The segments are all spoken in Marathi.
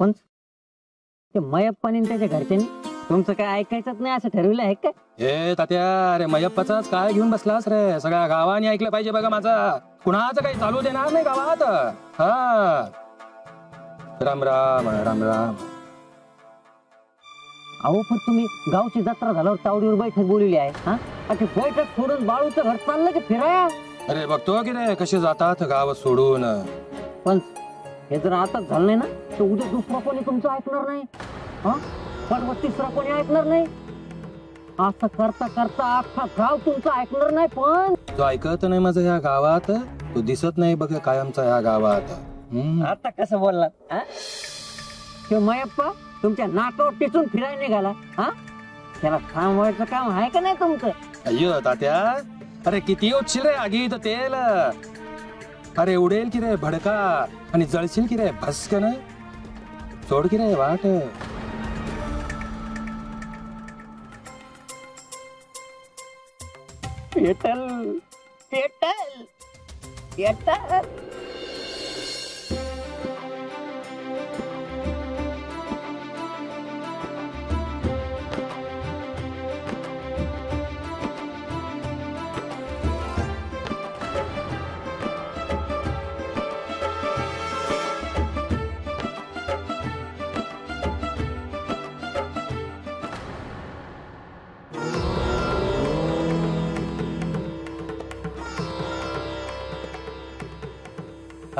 पण ते मयप्पानी आणि त्याच्या घरच्यांनी तुमचं काय ऐकायचंच नाही असं ठरवलं आहे काय? हे तात्या, अरे मयप्पाचाच काय घेऊन बसलास रे? सगळ्या गावाने ऐकलं पाहिजे बघा माझा. कुणाचं काही चालू देणार नाही गावात. हा, राम राम राम राम. अहो पण तुम्ही गावची जत्रा झाल्यावर तावडीवर बैठक बोलवली आहे. हा, आता बैठक सोडून बाळूचं घर चाललं की फिराया? अरे बघतो की रे कसे जातात गाव सोडून. पण हे जर आताच झालं नाही ना तर उद्या दुसरा कोणी तुमचं ऐकणार नाही. हा, पण तिसरा कोणी ऐकणार नाही. असं करता करता अख्खा गाव तुमचं ऐकणार नाही. पण तो ऐकत नाही माझं ह्या गावात. तो दिसत नाही बघ कायमचा ह्या गावात. आता कसं बोललात? ते मयप्पा तुमच्या नाकावर टिचून फिरायला निघाला. हा, त्याला थांबवायचं काम आहे का नाही तुमचं? अय्यो तात्या, अरे किती उठशील रे आगीत तेल. अरे उडेल की रे भडका आणि जळशील की रे भस्कन. सोड की रे वाट. पेटल पेटल पेटल.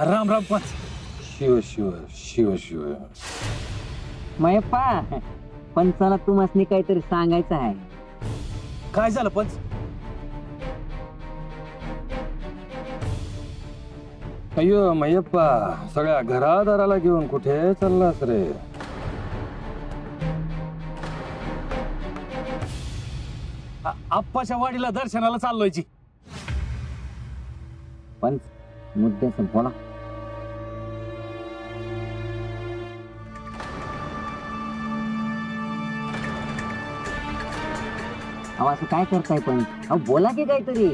राम राम पंच. शिव शिव शिव शिव. मयप्पा, पंचाला तुम्हाला काहीतरी सांगायचं आहे. काय झालं पंच? अय्यो मयप्पा, सगळ्या घरादाराला घेऊन कुठे चाललास रे? आप्पाच्या वाडीला दर्शनाला चाललोय जी. पण मुद्द्याचं बोला. अहो असं काय करताय पण? अहो बोला की काहीतरी.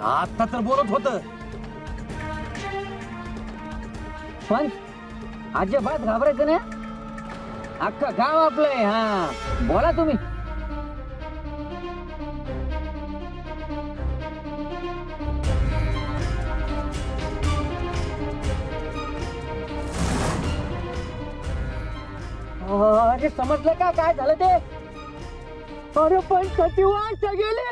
आता तर बोलत होत. पण अजिबात घाबरायचं नाही. अख्खा गाव आपलंय. हा, बोला तुम्ही. अरे समजलं का काय झालं ते? अरे पण कधी वाट गेली.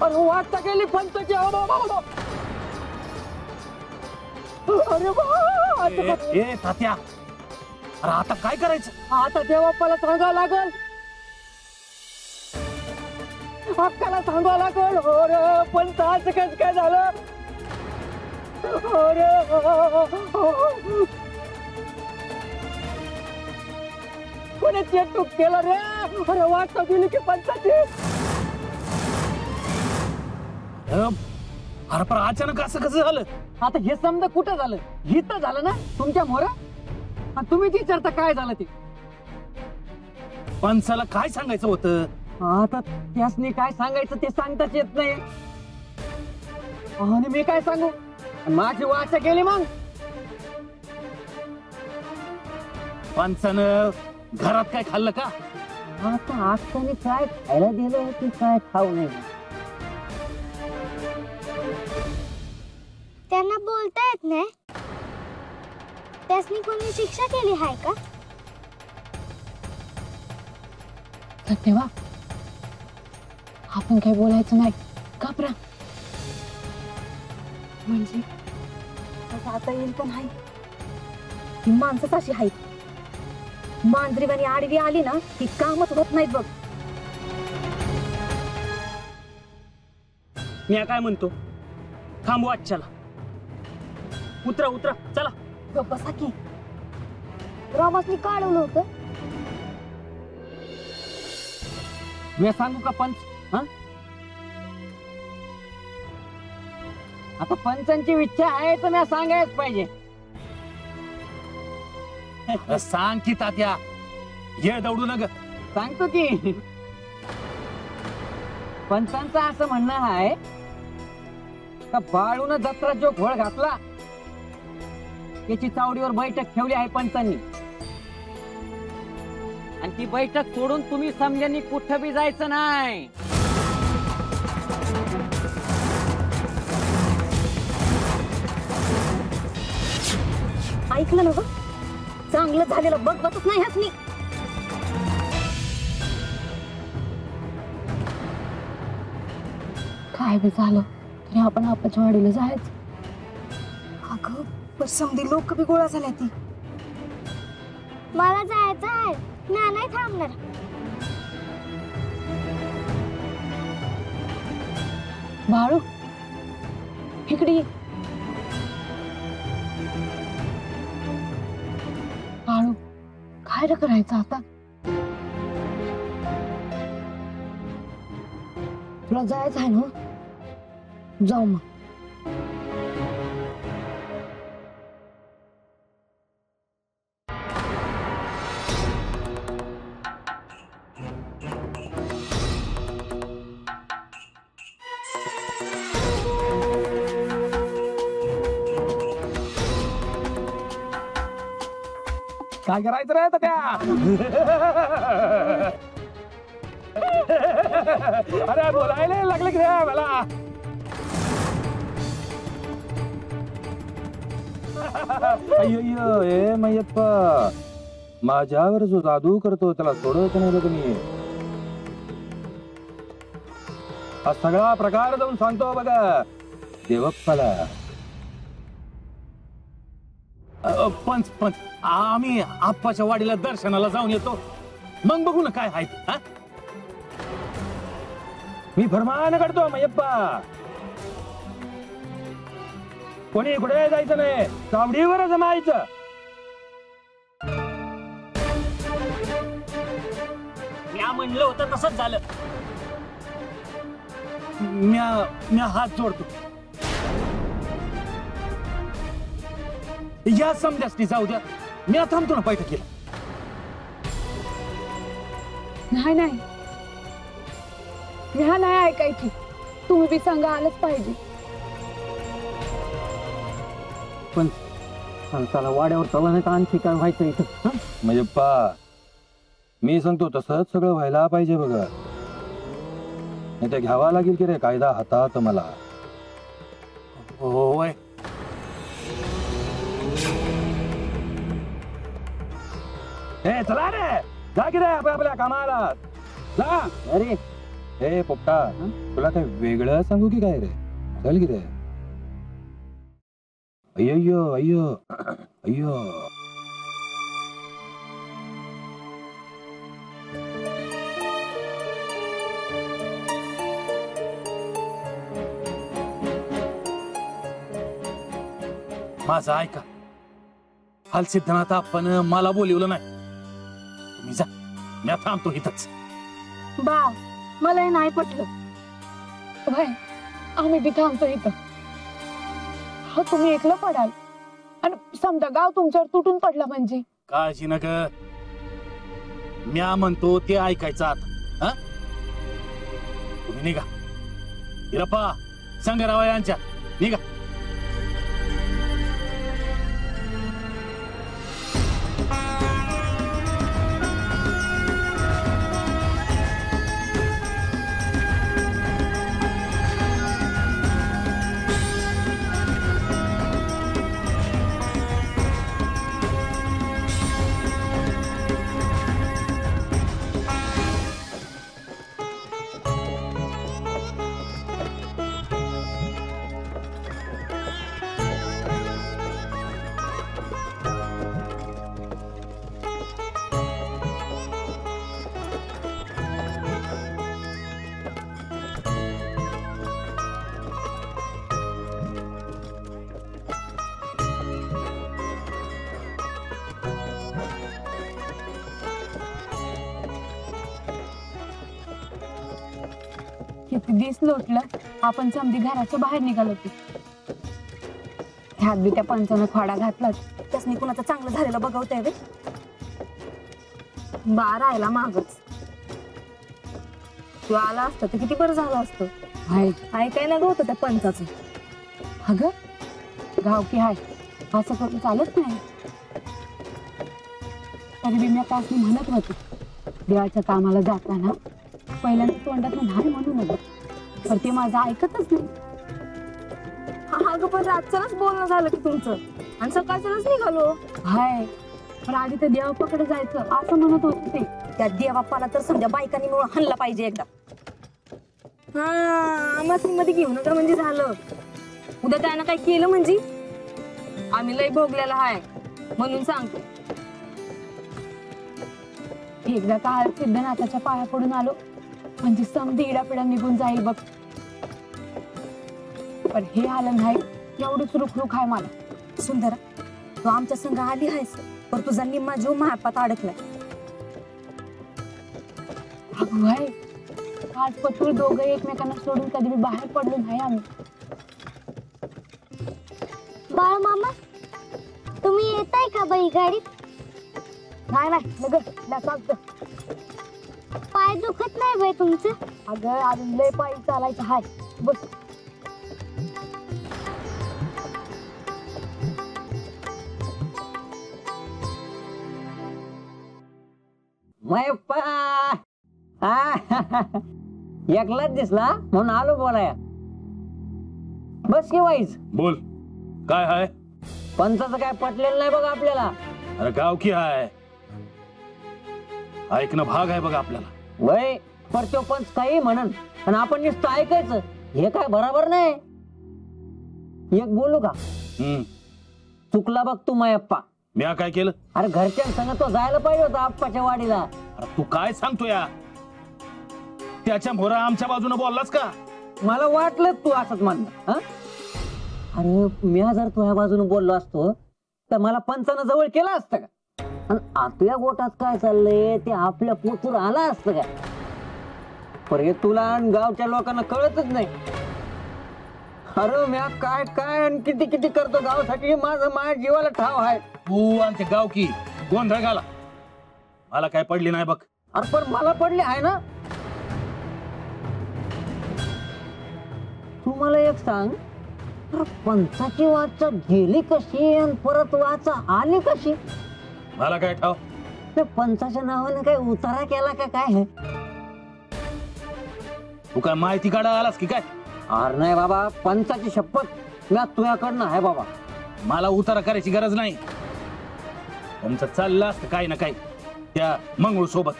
अरे वाट गेली पंचाची. अरे ए तात्या, अरे आता काय करायचं? आता देवाप्पाला सांगावं लागल. अक्काला सांगावं लागल. अरे पण असं कसं काय झालं? अरे कोणी चेटूक केलं रे? अरे वाट गेली की पंचाची. अरे पण अचानक असं कसं झालं? आता हे समजा कुठं झालं? इथं झालं ना तुमच्या मोर. तुम्ही विचारता काय झालं ते? पंचाला काय सांगायचं होतं? आता त्यासनी काय सांगायचं ते सांगताच येत नाही. आणि मी काय सांगू? माझी वाचा गेली. मग पंचानं घरात काय खाल्लं का? आता आजकाल काय खायला दिलं की काय खाऊ नये? त्यांना बोलता येत नाही. त्यासनी कोणी शिक्षा केली आहे का? तेव्हा आपण काही बोलायचं नाही. घाबरा. म्हणजे आता येईल पण आहे. ही माणसंच अशी आहेत. मांजरीवाणी आडवी आली ना ती कामच होत नाहीत बघ. मी काय म्हणतो, थांबवा आजच्याला. उतरा उतरा चला. गप्प बसा की. रामासनी काढवलं होतं. मी सांगू का पंच? हा, आता पंचांची इच्छा आहे तर मी सांगायच पाहिजे. सांग की तात्या, ये दौडू नग. सांगतो की पंचांचं असं म्हणणं आहे का बाळून जत्रा जो घोळ घातला त्याची चावडीवर बैठक ठेवली आहे पंचांनी. आणि ती बैठक सोडून तुम्ही समजांनी कुठं बी जायचं नाही. ऐकलं ना ग, चांगलं झालेलं बघतच नाही ह्याच मी. काय बी झालं तरी आपण आपाच्या वाडीला जायचं. अगं पण समधी लोक बी गोळा झाल्या ती. मला जायचं आहे, ना नाही थांबणार. बाळू इकडे ये. बाळू काय रे करायचं आता? तुला जायचं आहे ना, जाऊ मग. काय करायचं रे त्या? अरे बोलायला लागले की रे मला. अय्यो ए मयप्पा, माझ्यावर जो जादू करतो त्याला सोडत नाही तुम्ही. हा सगळा प्रकार जाऊन सांगतो बघा देवप्पाला. पंच पंच, आम्ही आप्पाच्या वाडीला दर्शनाला जाऊन येतो, मग बघू ना काय आहे ते, हा? मी फरमान करतो मयप्पा, कोणी कुठे जायचं नाही, चावडीवर जमायचं. म्या म्हणलं होतं तसंच झालं. म्या हात जोडतो. या समजासनी जाऊ द्या, म्या थांबतो ना बैठकीला. नाही नाही, ह्या नाही ऐकायची. तुम्ही बी सांगा आलंच पाहिजे. पण चला वाड्यावर चला, नाही तर आणखी काय व्हायचं इथं. हं? मयप्पा मी सांगतो तसंच सगळं व्हायला पाहिजे बघा, नाही ते घ्यावा लागेल की रे कायदा हातात मला. होय. ए चला रे, जा की रे आपल्या कामाला जा. अरे हे पोपटा, तुला काय वेगळं सांगू की काय रे? चल की रे. अय्यो अय्यो अय्यो. माझं ऐका, हाल सिद्धनाथ आपण मला बोलवलं नाही. तुम्ही जा, म्या थांबतो इथंच. बा मला हे नाही पटलं. वय आम्ही बी थांबतो इथं. हो तुम्ही एकलं पडाल आणि समजा गाव तुमच्यावर तुटून पडला म्हणजे. काळजी नका, म्या म्हणतो ते ऐकायचं आता. हा, तुम्ही निघा. हिरप्पा, संगरावा यांच्या निघा. किती दिस लोटलं, आपण समधी घराच्या बाहेर निघालो होती. ह्यात बी त्या पंचानं खोडा घातलाच. त्यासनी कुणाचं चांगलं झालेलं बघवतंय वे. बा राहिला मागच. तू आला असतं तर किती बरं झालं असतं. ऐकायला होतं त्या पंचाचं. अगं गावकी हाय असं करून चालत नाही. तरी बी मी तासनी म्हणत होते देवाच्या कामाला जाताना पहिल्यांदा तोंडातून नाही म्हणू नका, तर ते माझं ऐकतच नाही. अगं पण रातच्यालाच बोलणं झालं की तुमचं आणि सकाळच्यालाच निघालो. हाय पण आधी तर देवापाकडे जायचं असं म्हणत होते ते. त्या देवाप्पाला तर सध्या बायकांनी मिळून हाणला पाहिजे एकदा. हा आम्हाला मध्ये घेऊन तर म्हणजे झालं. उद्या त्यानं काय केलं म्हणजे आम्ही लय भोगलेला हाय म्हणून सांगतो. एकदा का सिद्धनाथाच्या पाया पडून आलो म्हणजे समधी इडापिडा निघून जाईल बघ. पण हे आलं नाही एवढंच रुखरुख आहे मला. सुंदरा तू आमच्या संघ आली आहेस पण तुझा निम्मा जीव महापात अडकलाय. अगं भाई आज पत्र दोघं एकमेकांना सोडून कधी बी बाहेर पडलो नाही आम्ही. बाळ मामा तुम्ही येताय का बाई गाडीत? नाही नाही लगेच चालतं. पाय दुखत नाही बाई तुमचं? अगं अजून लय पायी चालायचं हाय बस. मयप्पा एकलाच दिसला म्हणून आलो बोलाया. बस की वाईज बोल काय हाय? पंचाचं काय पटलेलं नाही बघा आपल्याला. अरे गाव की हाय ऐकणं भाग आहे बघा आपल्याला. वय पर तो पंच काही म्हणन आणि आपण नुसतं ऐकायचं हे काय बरोबर नाही. एक बोलू का? चुकला बघ तू मयप्पा. मी काय केलं? अरे घरच्या संग तो जायला पाहिजे होता आप्पाच्या वाडीला. अरे तू काय सांगतो या? त्याच्या मोरा आमच्या बाजूने बोललास का? मला वाटलं तू असंच म्हणणार. अरे मी जर तुझ्या बाजूने बोललो असतो तर मला पंचानं जवळ केलं असतं का? आणि आपल्या गोटात काय चाललंय ते आपल्या पोटूर आला असतं का? पर हे तुला आणि गावच्या लोकांना कळतच नाही. अरे म्या काय काय आणि किती किती करतो गावासाठी. माझ्या जीवाला ठाव आहे. तू आणि ते गाव की गोंधळ घाला मला काय पडली नाही बघ. अरे पण मला पडले आहे ना. तू मला एक सांग पंचाची वाचा गेली कशी आणि परत वाचा आली कशी? मला काय ठाव? त्या पंचाच्या नावाने काय उतारा केला का काय? तू काय माहिती काढा आलास की काय? अरे नाही बाबा पंचाची शपथ मी तुझ्याकडनं आहे बाबा. मला उतारा करायची गरज नाही. तुमचं चाललं असतं काही ना काही त्या मंगळू सोबत.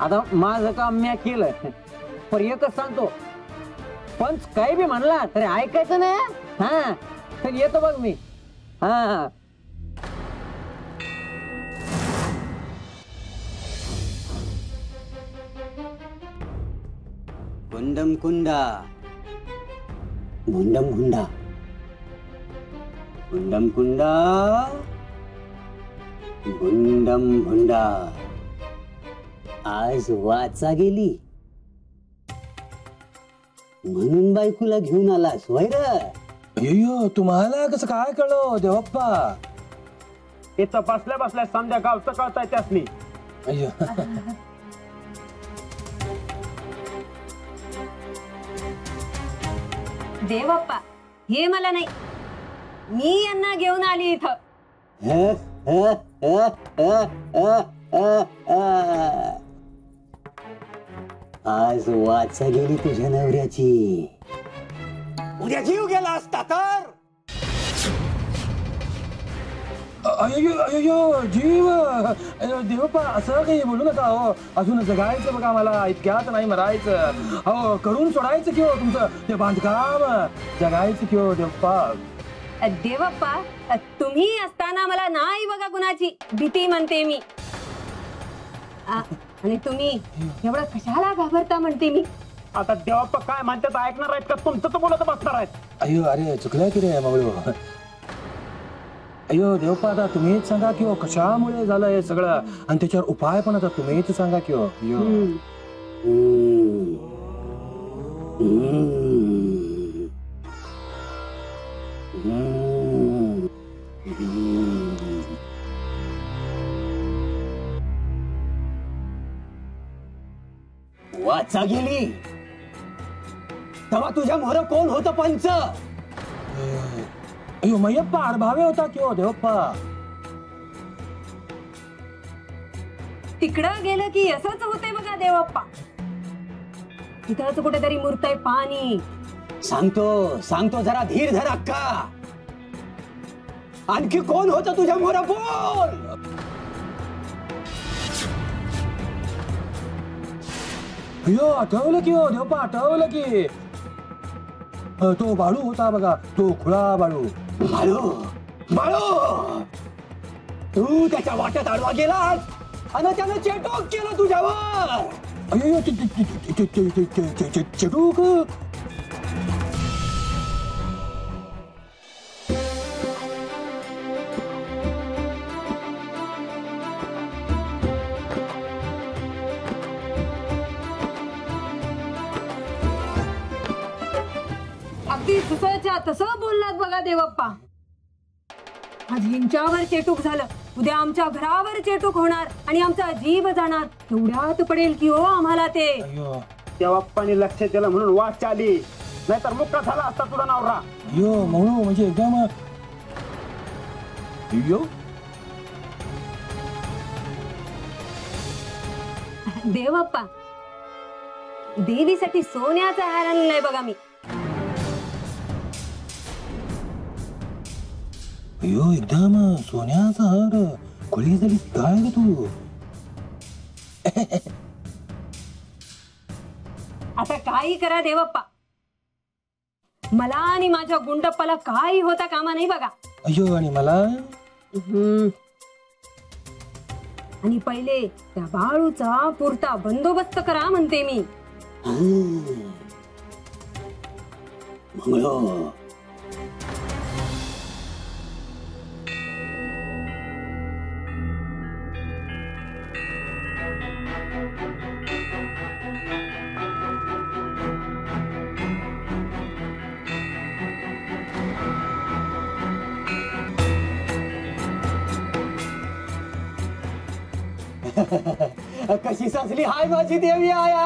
आता माझं काम मी केलं पण एकच सांगतो पंच काही बी म्हणला तरी ऐकायचं नाही. हा तर येतो बघ मी. हा गुंडम कुंडा गुंडम गुंडा गुंडम कुंडा गुंडम गुंडा. आज वाचा गेली म्हणून बायकोला घेऊन आलास वैर? अय्यो तुम्हाला कसं काय कळलं देवप्पा? ते तपासल्या बसल्या समजा गावचं कळताय त्यासनी. अय्यो देवप्पा हे मला नाही मी यांना घेऊन आली इथं. आज वाचा गेली तुझ्या नवऱ्याची. उद्या जीव गेला असता तर? अय्यो अय्यो जीव. अय्यो देवप्पा असं काही बोलू नका हो. अजून जगायचं बघा मला. इतक्यात नाही मरायचं. हो करून सोडायचं की हो तुमचं ते बांधकाम. जगायचं की हो देवप्पा. देवप्पा तुम्ही असताना मला नाही बघा कुणाची भीती म्हणते मी. आणि तुम्ही एवढं कशाला घाबरता म्हणते मी. आता देवप्पा काय म्हणतात ऐकणार आहेत का तुमचं तर बोलत बसणार आहेत? अय्यो अरे चुकलं की रे मगळू. अय्यो देवप्पा आता तुम्हीच सांगा की हो कशामुळे झालं हे सगळं आणि त्याच्यावर उपाय पण आता तुम्हीच सांगा की हो. वाचा गेली तेव्हा तुझ्या मोर कोण होतं पंच? अयो मयप्पा अडभावे होता की हो देवप्पा. तिकडं गेलं की असंच होते बघा देवप्पा. तिथंच कुठेतरी मुरतय पाणी. सांगतो जरा धीर धर अक्का. आणखी कोण होतं तुझ्या मोरा बोल. अयो आठवलं की हो देवप्पा, आठवलं की. तो बाळू होता बघा, तो खुळा बाळू. बाळू तू त्याच्या वाट्यात आडवा गेलास आणि त्यानं चेटोक केलं तुझ्यावर. अयो चेटूक. अगदी तसंच्या तसं बोललात बघा देवप्पा. आज हिंच्यावर चेटूक झालं, उद्या आमच्या घरावर चेटूक होणार आणि आमचा जीव जाणार. तेवढ्यात पडेल की हो आम्हाला ते. अयो त्या बाप्पाने लक्ष दिलं म्हणून वाट आली, नाहीतर मुक्का झाला असता तुझा नवरा. अयो म्हणू म्हणजे एकदम. अयो देवप्पा, देवीसाठी सोन्याचा हार आणलाय बघा मी. अयो एकदम सोन्याचा हार. खुली झाली काय ग तू. आता काही करा देवप्पा, मला आणि माझ्या गुंडप्पाला काही होता कामा नाही बघा. अयो आणि मला. आणि पहिले त्या बाळूचा पुरता बंदोबस्त करा म्हणते मी. मंगळो कशी साचली हाय माझी देवी आया.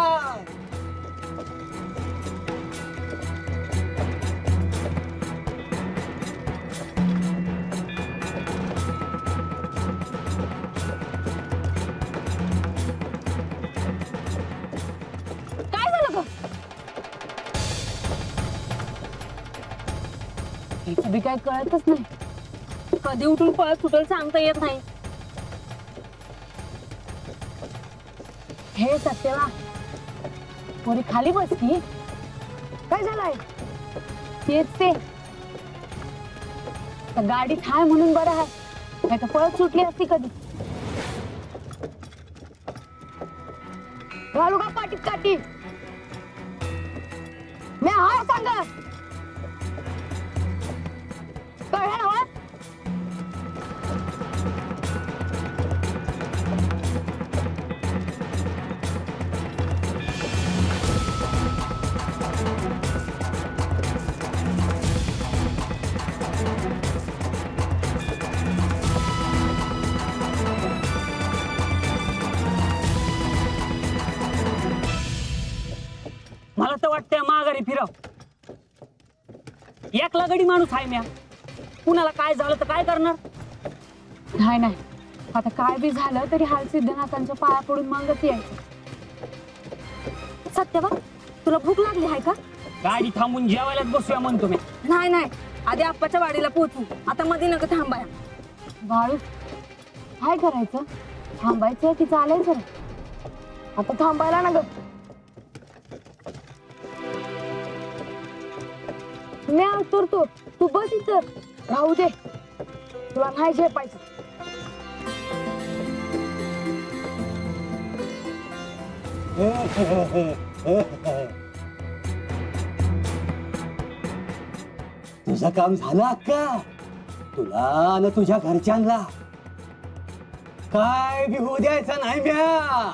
काय झालं ग? हिचं बी काय कळतच नाही. कधी उठून पळत सुटल सांगता येत नाही. हे सत्यवा, पोरी खाली बस की. काय झालंय? तेच ते तर गाडी ठाय म्हणून बरं आहे, नाही तर पळत सुटली असती कधी. घालू का पाठीत काठी? मी हाय सांगा कळलं ना? मला तर वाटतंय माघारी फिराव. एकला गडी माणूस आहे म्या. कुणाला काय झालं तर काय करणार. नाही नाही, आता काय बी झालं तरी हाल सिद्धनाथांच्या पाया पडून मागत यायचं. सत्यवा, तुला भूक लागली आहे का? गाडी थांबून जेवायलाच बसूया म्हणतो मी. नाही नाही, आधी आप्पाच्या वाडीला पोहोचू. आता मध्ये नका थांबाया. बाळू काय करायचं? थांबायचं की चालायचं? आता थांबायला ना ग. मी उतरतो, तू बस इथं. राहू दे, तुला नाही झेपायचं. तुझं काम झालं अक्का. तुला आणि तुझ्या घरच्यांना काय बी होऊ द्यायचं नाही म्या.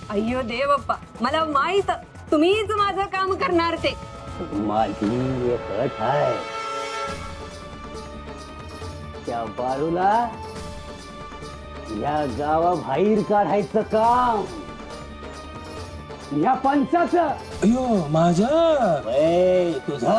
अय्यो देवप्पा, मला माहित तुम्हीच माझं काम करणार ते. माझी एक अट आहे. त्या बाळूला या गावाबाहेर काढायचं काम या पंचाचं. अयो माझं. तुझा